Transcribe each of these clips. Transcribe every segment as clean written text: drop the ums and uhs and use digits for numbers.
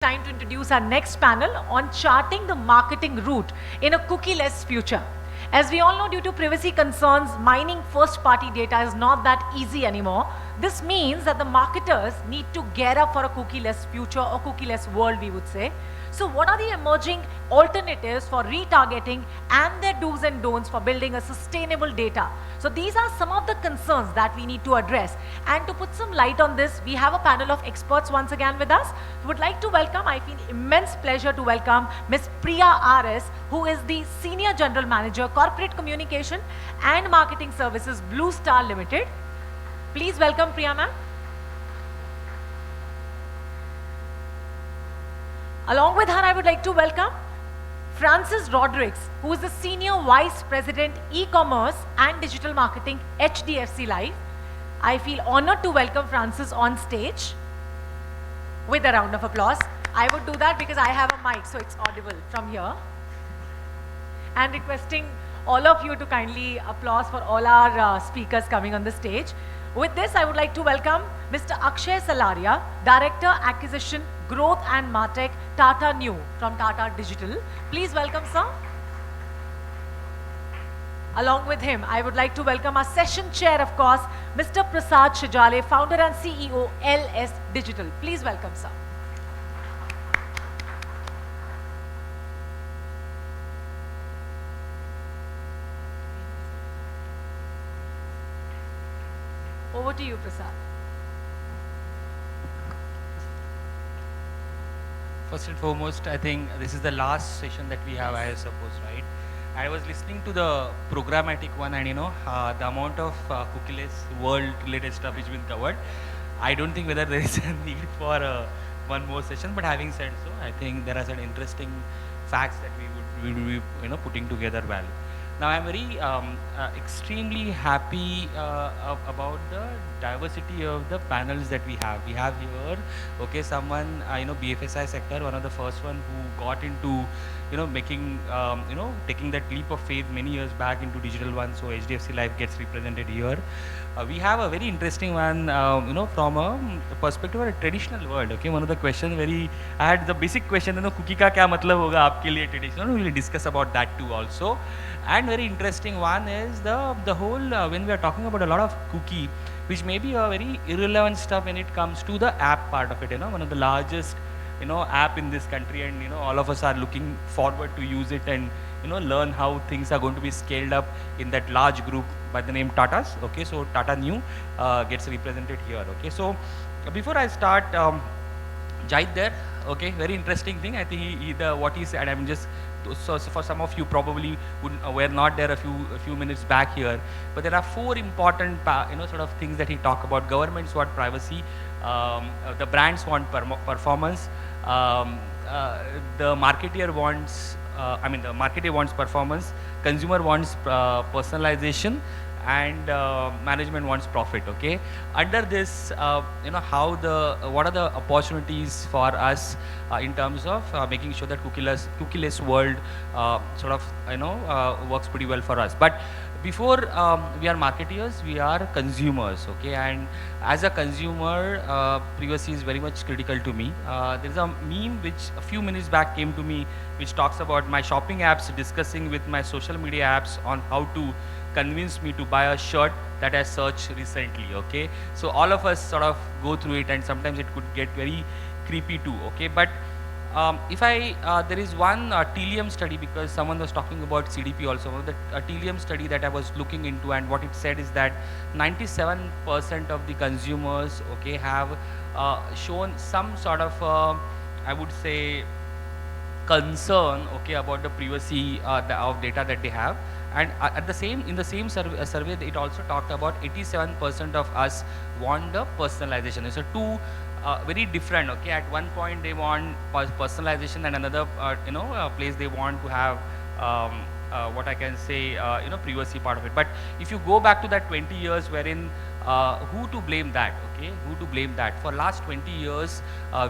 Time to introduce our next panel on charting the marketing route in a cookie-less future. As we all know, due to privacy concerns, mining first-party data is not that easy anymore. This means that the marketers need to gear up for a cookie-less future or cookie-less world, we would say. So what are the emerging alternatives for retargeting and their do's and don'ts for building a sustainable data? So these are some of the concerns that we need to address. And to put some light on this, we have a panel of experts once again with us. We would like to welcome, I feel immense pleasure to welcome Ms. Priya RS, who is the Senior General Manager, Corporate Communication and Marketing Services, Blue Star Limited. Please welcome Priya ma'am. Along with her, I would like to welcome Francis Rodrigues, who is the Senior Vice President, E-Commerce and Digital Marketing, HDFC Life. I feel honored to welcome Francis on stage with a round of applause. I would do that because I have a mic, so it's audible from here. And requesting all of you to kindly applause for all our speakers coming on the stage. With this, I would like to welcome Mr. Akshay Salaria, Director, Acquisition, Growth and MarTech, Tata New from Tata Digital. Please welcome, sir. Along with him, I would like to welcome our session chair, of course, Mr. Prasad Shejale, Founder and CEO, LS Digital. Please welcome, sir. Over to you, Prasad. First and foremost, I think this is the last session that we have, I suppose, right? I was listening to the programmatic one, and the amount of cookie-less world-related stuff which has been covered. I don't think whether there is a need for one more session, but having said so, I think there are some interesting facts that we would be putting together well. Now, I'm very extremely happy about the diversity of the panels that we have. We have here, okay, someone, BFSI sector, one of the first one who got into, making, taking that leap of faith many years back into digital one. So HDFC Life gets represented here. We have a very interesting one, from a perspective of a traditional world. Okay, one of the questions I had the basic question, cookie ka kya matlab hoga aapke liye traditional? We will discuss about that too also. And very interesting one is the whole when we are talking about a lot of cookie, which may be a very irrelevant stuff when it comes to the app part of it. One of the largest app in this country, and all of us are looking forward to use it and learn how things are going to be scaled up in that large group by the name Tata's. Okay, so Tata New gets represented here. Okay, so before I start, Jait there. Okay, very interesting thing. I think what he said, I'm just. So for some of you probably were not there a few minutes back here, but there are four important sort of things that he talked about. Governments want privacy, the brands want performance, the marketer wants the marketer wants performance, consumer wants personalization, and management wants profit. Okay, under this, what are the opportunities for us in terms of making sure that cookie-less world sort of works pretty well for us. But before we are marketeers, we are consumers. Okay, and as a consumer, privacy is very much critical to me. There is a meme which a few minutes back came to me, which talks about my shopping apps discussing with my social media apps on how to convince me to buy a shirt that I searched recently. Okay, so all of us sort of go through it, and sometimes it could get very creepy too. Okay, but if there is one Telium study, because someone was talking about CDP also, the Telium study that I was looking into, and what it said is that 97% of the consumers, okay, have shown some sort of I would say concern, okay, about the privacy of data that they have. And in the same survey, it also talked about 87% of us want the personalization. So two very different. Okay, at one point they want personalization, and another place they want to have what I can say privacy part of it. But if you go back to that 20 years wherein who to blame that? Okay, who to blame that? For last 20 years,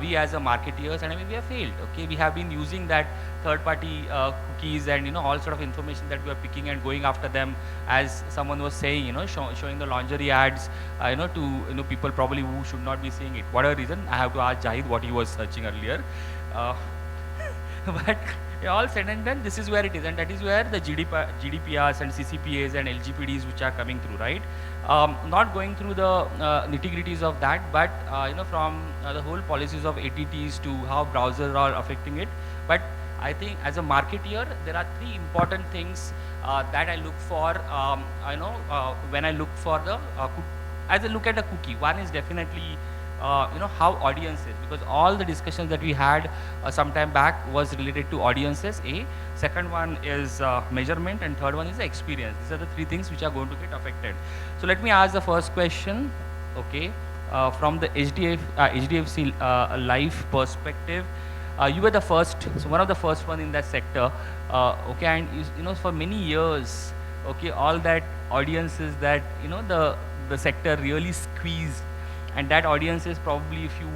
we as a marketeers, and I mean, we have failed. Okay, we have been using that third-party cookies and all sort of information that we are picking and going after them, as someone was saying, showing the lingerie ads, to people probably who should not be seeing it. Whatever reason, I have to ask Jahid what he was searching earlier. Uh, but all said and done, this is where it is, and that is where the GDPRs and CCPAs and LGPDs which are coming through, right? Not going through the nitty-gritties of that, but from the whole policies of ATTs to how browsers are affecting it. But I think as a marketeer, there are three important things that I look for. When I look for the as I look at a cookie, one is definitely how audiences, because all the discussions that we had some time back was related to audiences. Second one is measurement, and third one is the experience. These are the three things which are going to get affected. So let me ask the first question. Okay, from the HDFC life perspective, you were the first, so one of the first one in that sector. Okay, and for many years, okay, all that audiences that the sector really squeezed, and that audience is probably a few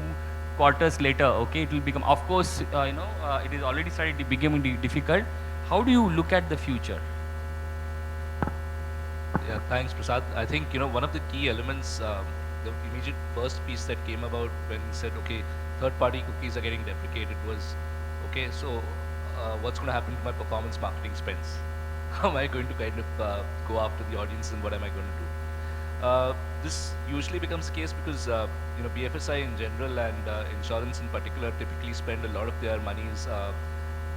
quarters later, okay, it will become, of course, it is already started becoming difficult. How do you look at the future? Yeah, thanks, Prasad. I think, one of the key elements, the immediate first piece that came about when we said, okay, third-party cookies are getting deprecated was, okay, so what's going to happen to my performance marketing spends? How am I going to kind of go after the audience, and what am I going to do? This usually becomes the case because BFSI in general and insurance in particular typically spend a lot of their monies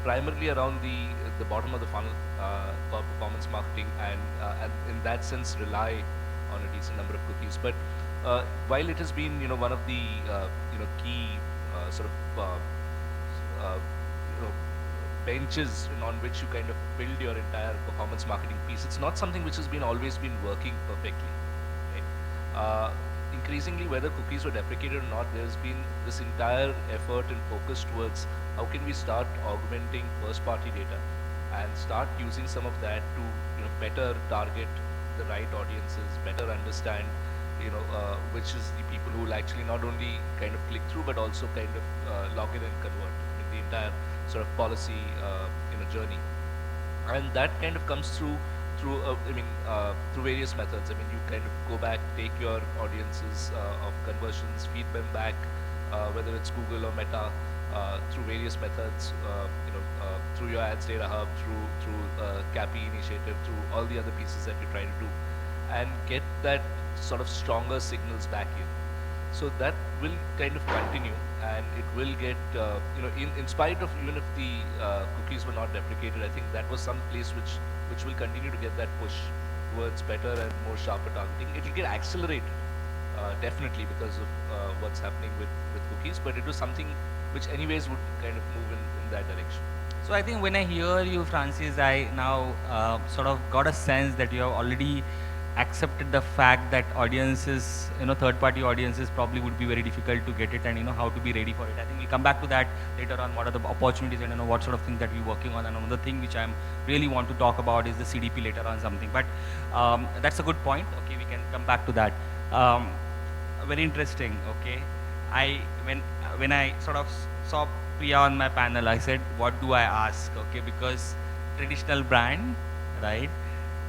primarily around the bottom of the funnel for performance marketing, and in that sense rely on a decent number of cookies. But while it has been one of the key sort of benches on which you kind of build your entire performance marketing piece, it's not something which has been always been working perfectly. Increasingly, whether cookies were deprecated or not, there's been this entire effort and focus towards how can we start augmenting first-party data and start using some of that to better target the right audiences, better understand which is the people who will actually not only kind of click through but also kind of log in and convert in the entire sort of policy journey. And that kind of comes through through various methods. I mean, you kind of go back, take your audiences of conversions, feed them back, whether it's Google or Meta, through various methods, through your ads data hub, through CAPI initiative, through all the other pieces that you're trying to do, and get that sort of stronger signals back in. So that will kind of continue, and it will get, in spite of even if the cookies were not deprecated, I think that was some place which will continue to get that push towards better and more sharper targeting. It will get accelerated, definitely, because of what's happening with cookies, but it was something which anyways would kind of move in that direction. So I think when I hear you, Francis, I now sort of got a sense that you have already accepted the fact that audiences, third-party audiences probably would be very difficult to get it, and how to be ready for it. I think we'll come back to that later on. What are the opportunities, and what sort of thing that we're working on. And another thing which I really want to talk about is the CDP later on something. But that's a good point. Okay, we can come back to that. Very interesting. Okay, when I sort of saw Priya on my panel, I said, what do I ask? Okay, because traditional brand, right?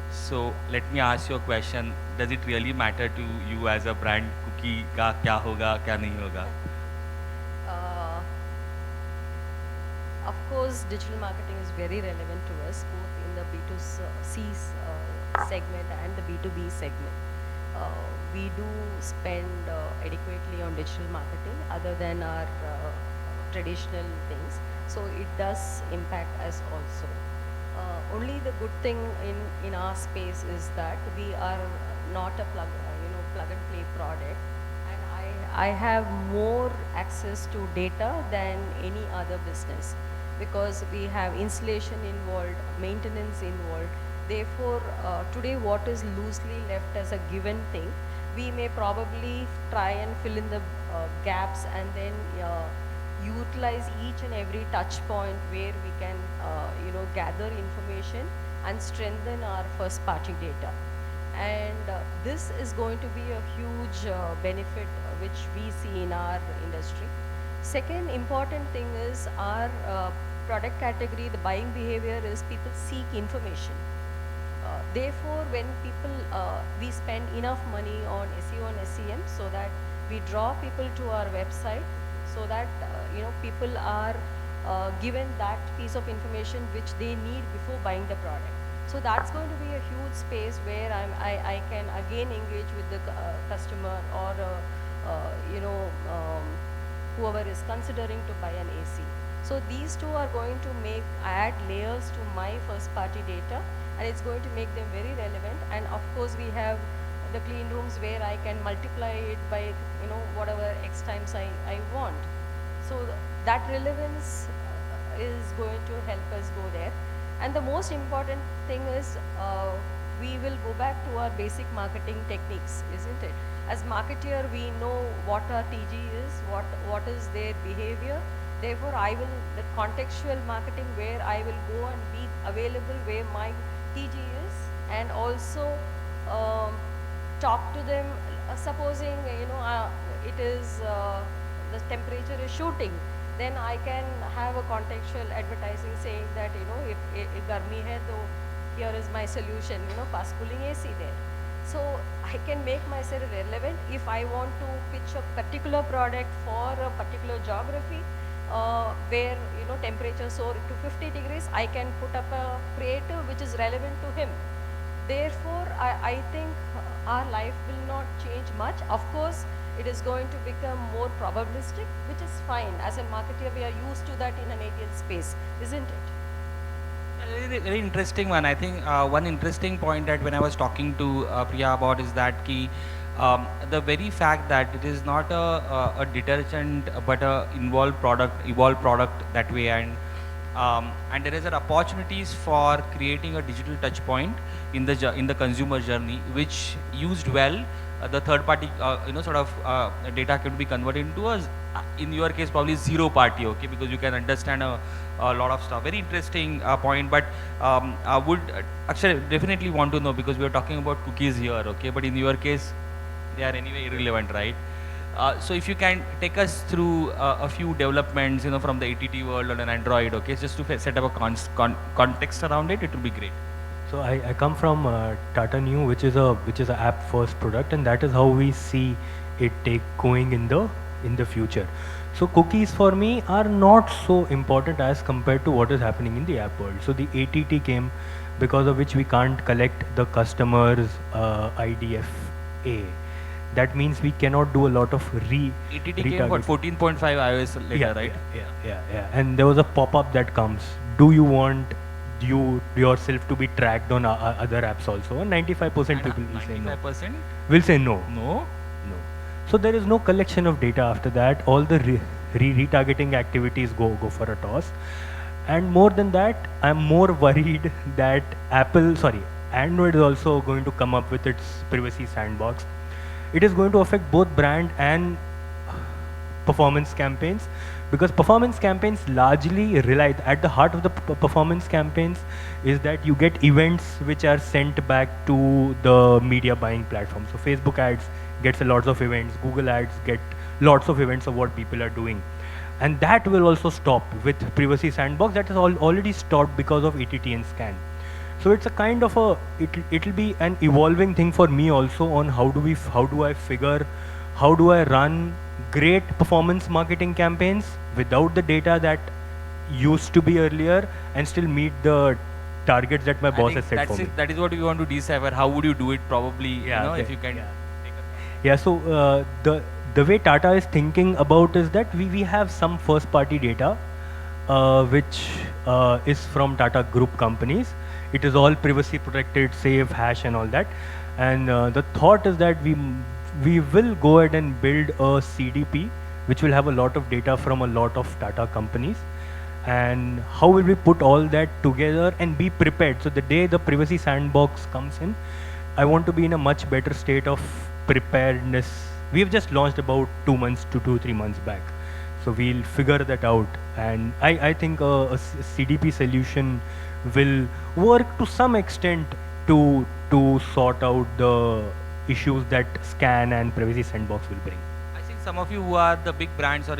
So let me ask you a question. Does it really matter to you as a brand, cookie का क्या होगा, क्या नहीं होगा? Of course, digital marketing is very relevant to us, both in the B2C segment and the B2B segment. We do spend adequately on digital marketing other than our traditional things. So it does impact us also. Only the good thing in our space is that we are not a plug and play product, and I have more access to data than any other business, because we have installation involved, maintenance involved. Therefore, today what is loosely left as a given thing, we may probably try and fill in the gaps, and then utilize each and every touch point where we can gather information and strengthen our first party data. And this is going to be a huge benefit which we see in our industry. Second important thing is our product category, the buying behavior is people seek information. Therefore, when people, we spend enough money on SEO and SEM so that we draw people to our website, so that people are given that piece of information which they need before buying the product. So that's going to be a huge space where I can again engage with the customer or you know, whoever is considering to buy an AC. So these two are going to add layers to my first party data, and it's going to make them very relevant. And of course we have the clean rooms where I can multiply it by, you know, whatever X times I want. So that relevance is going to help us go there. And the most important thing is we will go back to our basic marketing techniques, isn't it? As marketeer, we know what our TG is, what is their behavior. Therefore, the contextual marketing where I will go and be available where my TG is, and also talk to them, supposing, you know, it is, the temperature is shooting, then I can have a contextual advertising saying that, you know, if garmi hai, to here is my solution, you know, fast cooling AC there. So I can make myself relevant. If I want to pitch a particular product for a particular geography, where, you know, temperature soar to 50 degrees, I can put up a creative which is relevant to him. Therefore, I think our life will not change much. Of course, it is going to become more probabilistic, which is fine. As a marketer, we are used to that in an ATL space, isn't it? Very, very interesting one. I think one interesting point that when I was talking to Priya about is that the very fact that it is not a detergent but a evolved product that way, and there is an opportunities for creating a digital touch point in the consumer journey, which used well, the third party you know, sort of data can be converted into in your case probably zero party, okay, because you can understand a lot of stuff. Very interesting point. But I would actually definitely want to know, because we are talking about cookies here, okay, but in your case they are anyway irrelevant, right? So if you can take us through a few developments, you know, from the ATT world on an Android, okay, just to set up a context around it, it will be great. So I come from Tata Neu, which is a app first product, and that is how we see it going in the future. So cookies for me are not so important as compared to what is happening in the app world. So the ATT came because of which we can't collect the customer's IDFA. That means we cannot do a lot of ATT came what, 14.5 iOS later, right? Yeah. And there was a pop-up that comes. Do you want yourself to be tracked on other apps also? And 95% people will say no. 95% will say no. No. So there is no collection of data after that. All the retargeting activities go for a toss. And more than that, I'm more worried that Android is also going to come up with its privacy sandbox. It is going to affect both brand and performance campaigns, because performance campaigns largely rely, at the heart of the performance campaigns is that you get events which are sent back to the media buying platform. So Facebook ads gets a lots of events, Google ads get lots of events of what people are doing, and that will also stop with privacy sandbox. That is already stopped because of ATT and scan. So it's a kind of it'll be an evolving thing for me also on how do I run great performance marketing campaigns without the data that used to be earlier and still meet the targets that my boss has set for me. That is what we want to decipher. How would you do it? Probably, yeah, you know, if you can. Yeah. So the way Tata is thinking about is that we have some first party data which is from Tata Group companies. It is all privacy protected, safe, hash and all that. And the thought is that we will go ahead and build a CDP which will have a lot of data from a lot of Tata companies. And how will we put all that together and be prepared? So the day the privacy sandbox comes in, I want to be in a much better state of preparedness. We've just launched about 3 months back. So we'll figure that out. And I think a CDP solution will work to some extent to sort out the issues that scan and privacy sandbox will bring. I think some of you who are the big brands, or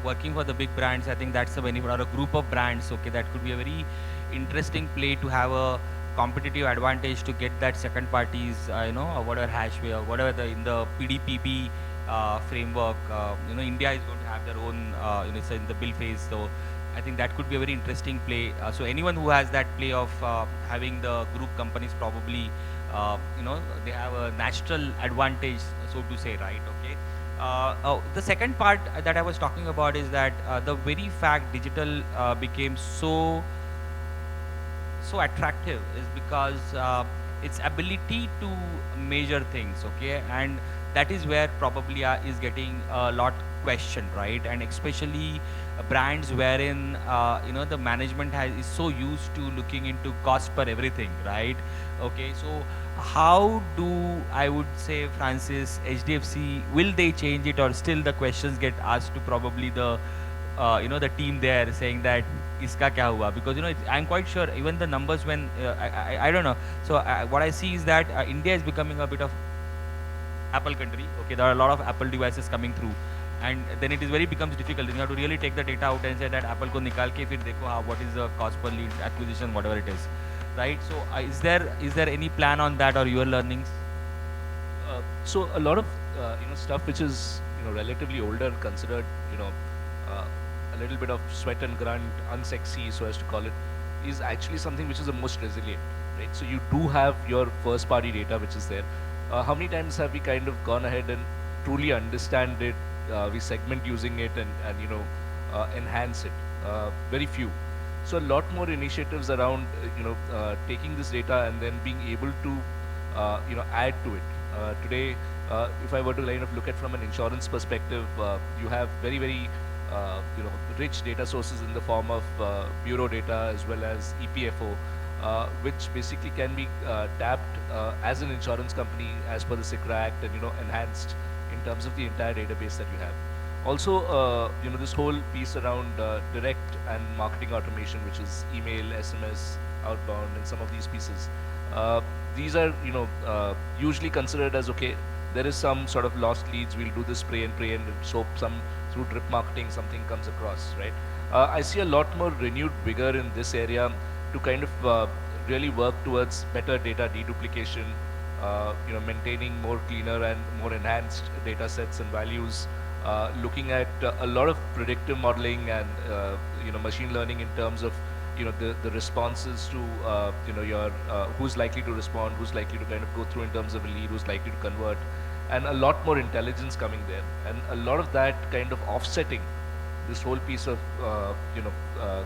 working for the big brands, I think that's the benefit, or a group of brands. Okay, that could be a very interesting play to have a competitive advantage to get that second parties, or whatever hashware or whatever in the PDPP framework. India is going to have their own, it's in the bill phase. So I think that could be a very interesting play. So anyone who has that play of having the group companies probably, they have a natural advantage, so to say, right? Okay. The second part that I was talking about is that the very fact digital became so attractive is because its ability to measure things, okay, and that is where probably is getting a lot questioned, right? And especially brands wherein the management is so used to looking into cost per everything, right? Okay, so how do, I would say, Francis, HDFC, will they change it, or still the questions get asked to probably the team there, saying that iska kya hua? Because I'm quite sure even the numbers when I don't know. So what I see is that India is becoming a bit of Apple country. Okay, there are a lot of Apple devices coming through, and then it is becomes difficult. You have to really take the data out and say that Apple ko nikal ke fir dekho what is the cost per lead acquisition, whatever it is, right? So is there any plan on that, or your learnings? So a lot of stuff which is relatively older, considered uh, a little bit of sweat and grunt, unsexy, so as to call it, is actually something which is the most resilient, right? So you do have your first party data which is there. How many times have we kind of gone ahead and truly understand it, we segment using it, and enhance it? Very few. So a lot more initiatives around taking this data and then being able to add to it. Today, if I were to kind of look at from an insurance perspective, you have very, very rich data sources in the form of bureau data as well as EPFO, which basically can be tapped as an insurance company as per the SICRA Act, and enhanced in terms of the entire database that you have. Also, this whole piece around direct and marketing automation, which is email, SMS, outbound, and some of these pieces. These are usually considered as, okay, there is some sort of lost leads, we'll do this spray and pray, and so through drip marketing something comes across, right? I see a lot more renewed vigor in this area to kind of really work towards better data deduplication, maintaining more cleaner and more enhanced data sets and values, looking at a lot of predictive modeling and machine learning in terms of the responses to your who's likely to respond, who's likely to kind of go through in terms of a lead, who's likely to convert, and a lot more intelligence coming there, and a lot of that kind of offsetting this whole piece of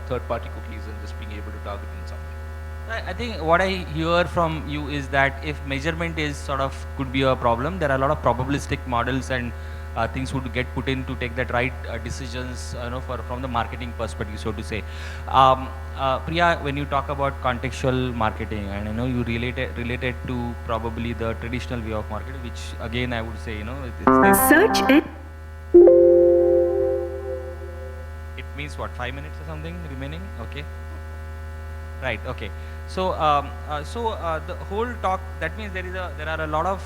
third-party cookies and just being able to target in something. I think what I hear from you is that if measurement is sort of could be a problem, there are a lot of probabilistic models and things would get put in to take that right decisions, from the marketing perspective, so to say. Priya, when you talk about contextual marketing, and you related to probably the traditional way of marketing, which again I would say, it's Search it. it means what, 5 minutes or something remaining? Okay. Right. Okay. So, the whole talk, that means there are a lot of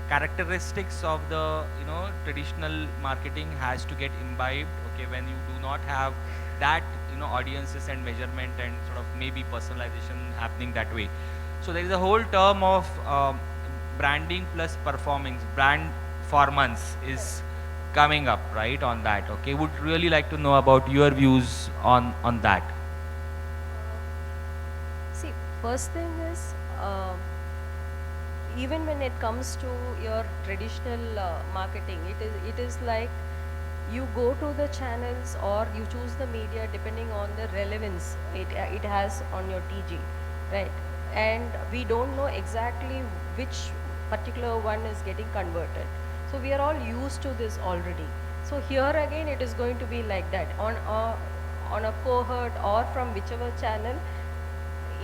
characteristics of the traditional marketing has to get imbibed. Okay, when you do not have that audiences and measurement and sort of maybe personalization happening that way. So there is a whole term of branding plus performance, brand formance is coming up, right, on that. Okay, would really like to know about your views on that. See, first thing is, even when it comes to your traditional marketing, it is like you go to the channels or you choose the media depending on the relevance it has on your TG, right? And we don't know exactly which particular one is getting converted. So we are all used to this already. So here again it is going to be like that on a cohort or from whichever channel.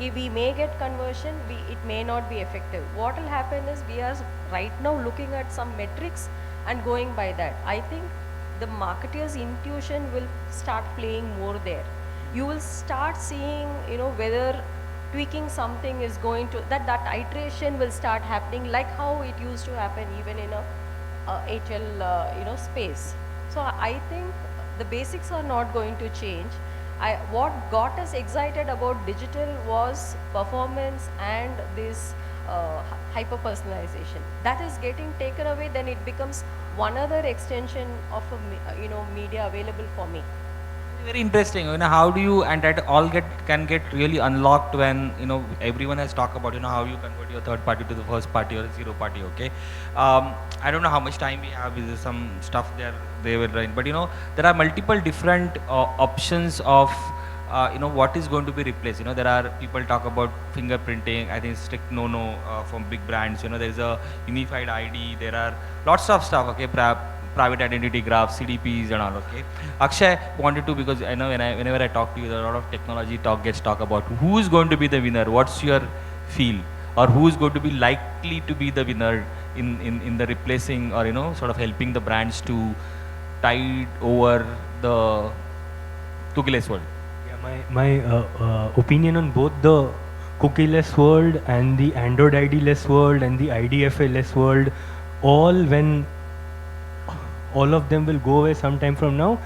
If we may get conversion, it may not be effective. What will happen is we are right now looking at some metrics and going by that. I think the marketer's intuition will start playing more there. You will start seeing, whether tweaking something is going to, that iteration will start happening like how it used to happen even in a HL, space. So I think the basics are not going to change. What got us excited about digital was performance and this hyper personalization. That is getting taken away, then it becomes one other extension of a media available for me. Very interesting. How do you, and that all can get really unlocked when everyone has talked about how you convert your third party to the first party or zero party. Okay, I don't know how much time we have. Is there some stuff there they will run, but there are multiple different options of what is going to be replaced. There are people talk about fingerprinting. I think strict no from big brands. There is a unified ID. There are lots of stuff. Okay, private identity graphs, CDPs and all. Okay, Akshay wanted to, because I know whenever I talk to you, there are a lot of technology gets talk about who is going to be the winner. What's your feel, or who is going to be likely to be the winner in the replacing, or sort of helping the brands to tide over the cookieless world? Yeah, my opinion on both the cookieless world and the Android ID-less world and the IDFA-less world, when all of them will go away sometime from now.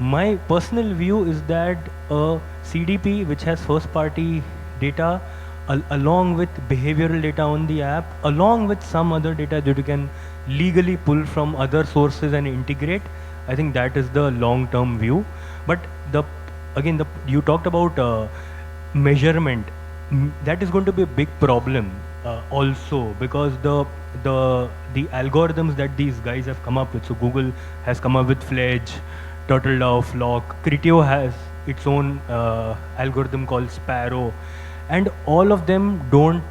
My personal view is that a CDP which has first-party data along with behavioral data on the app, along with some other data that you can legally pull from other sources and integrate, I think that is the long-term view. But you talked about measurement. That is going to be a big problem also, because the algorithms that these guys have come up with. So Google has come up with Fledge, Turtledove, Flock. Criteo has its own algorithm called Sparrow, and all of them don't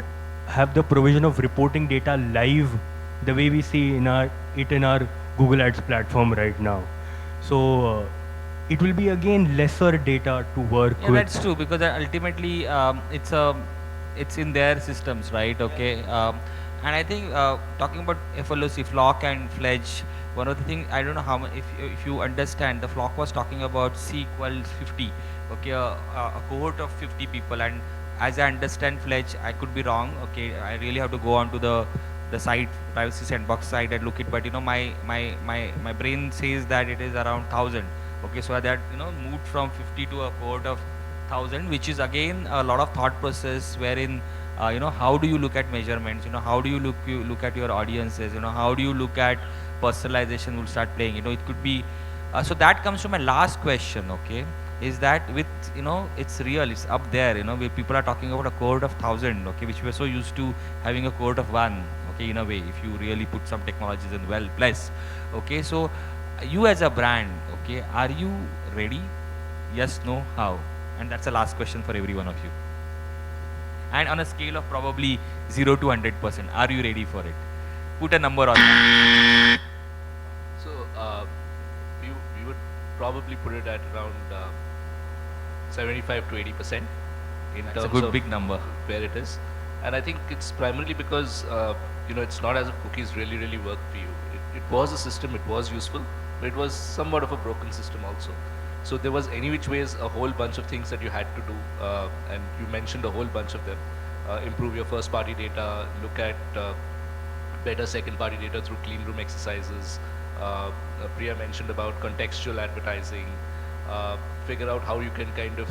have the provision of reporting data live the way we see in our Google Ads platform right now. So it will be again lesser data to work with. That's true, because ultimately it's in their systems, right? Okay. And I think talking about FLOC, Flock and Fledge, one of the things, I don't know how much, if you understand, the Flock was talking about C equals 50, okay, a cohort of 50 people, and as I understand Fledge, I could be wrong, okay, I really have to go on to the site, Privacy Sandbox site, and look it, but my brain says that it is around 1000, okay, so that moved from 50 to a cohort of 1000, which is again a lot of thought process, wherein how do you look at measurements, how do you look at your audiences, how do you look at personalization will start playing, it could be so that comes to my last question, okay, is that with it's real, it's up there, where people are talking about a cohort of 1000, okay, which we're so used to having a cohort of 1, okay, in a way, if you really put some technologies in well place, okay. So you as a brand, okay, are you ready? Yes, no, how? And that's the last question for every one of you. And on a scale of probably 0 to 100%, are you ready for it? Put a number on that. So we would probably put it at around 75 to 80% in That's terms a good of big number. where it is. And I think it's primarily because it's not as if cookies really work for you. It was a system, it was useful, but it was somewhat of a broken system also. So there was any which ways a whole bunch of things that you had to do, and you mentioned a whole bunch of them. Improve your first party data, look at better second party data through clean room exercises. Priya mentioned about contextual advertising, figure out how you can kind of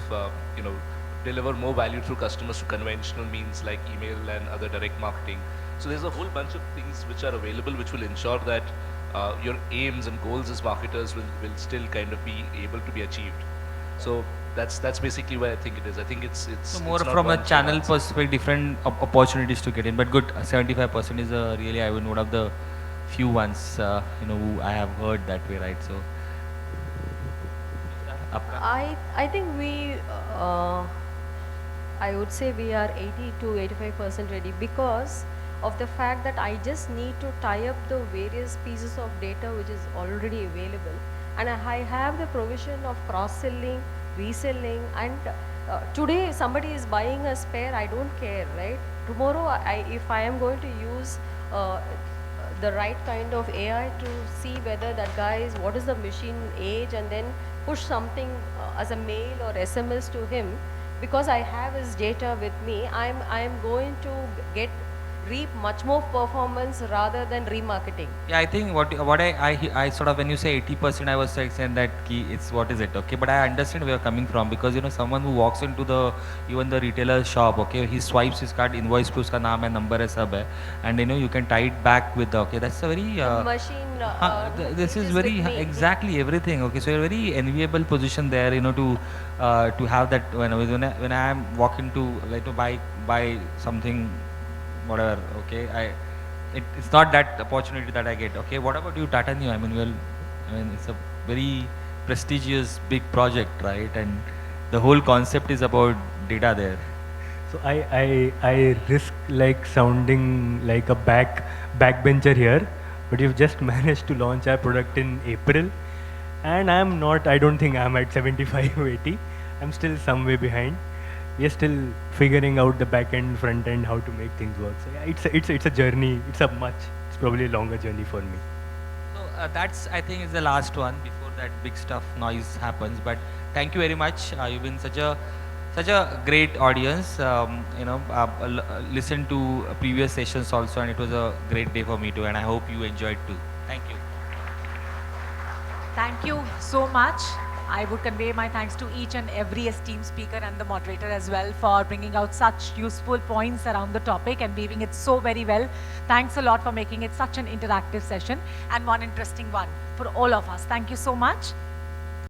deliver more value through customers through conventional means like email and other direct marketing. So there's a whole bunch of things which are available which will ensure that your aims and goals as marketers will still kind of be able to be achieved. So that's basically where I think it is. I think it's So more it's not from a one channel answer. perspective, different opportunities to get in. But good, 75% is really, I would, one of the few ones who I have heard that way, right? So I think I would say we are 80 to 85% ready, because of the fact that I just need to tie up the various pieces of data which is already available, and I have the provision of cross-selling, reselling, and today if somebody is buying a spare, I don't care, right? Tomorrow if I am going to use the right kind of AI to see whether that guy is, what is the machine age, and then push something as a mail or SMS to him, because I have his data with me, I am going to get reap much more performance rather than remarketing. Yeah, I think what I sort of, when you say 80%, I was like saying that key, it's what is it, okay? But I understand where you're coming from, because someone who walks into the even the retailer shop, okay, he swipes his card, invoice पे उसका नाम है, number है, सब है, and you can tie it back with the, okay, that's a very The machine this is is very with me. exactly everything, okay, so you're very enviable position there, to have that when I am walking to like to buy something, whatever, okay, it's not that opportunity that I get. Okay, what about you, Tata Neo? It's a very prestigious big project, right? And the whole concept is about data there. So I risk like sounding like a backbencher here, but you've just managed to launch our product in April, and I don't think I'm at 75 or 80. I'm still some way behind. We are still figuring out the back end, front end, how to make things work. So yeah, it's a journey. It's probably a longer journey for me. So that's, I think, is the last one before that big stuff noise happens. But thank you very much. You've been such a great audience. Listen to previous sessions also, and it was a great day for me too. And I hope you enjoyed too. Thank you. Thank you so much. I would convey my thanks to each and every esteemed speaker and the moderator as well for bringing out such useful points around the topic and weaving it so very well. Thanks a lot for making it such an interactive session and one interesting one for all of us. Thank you so much.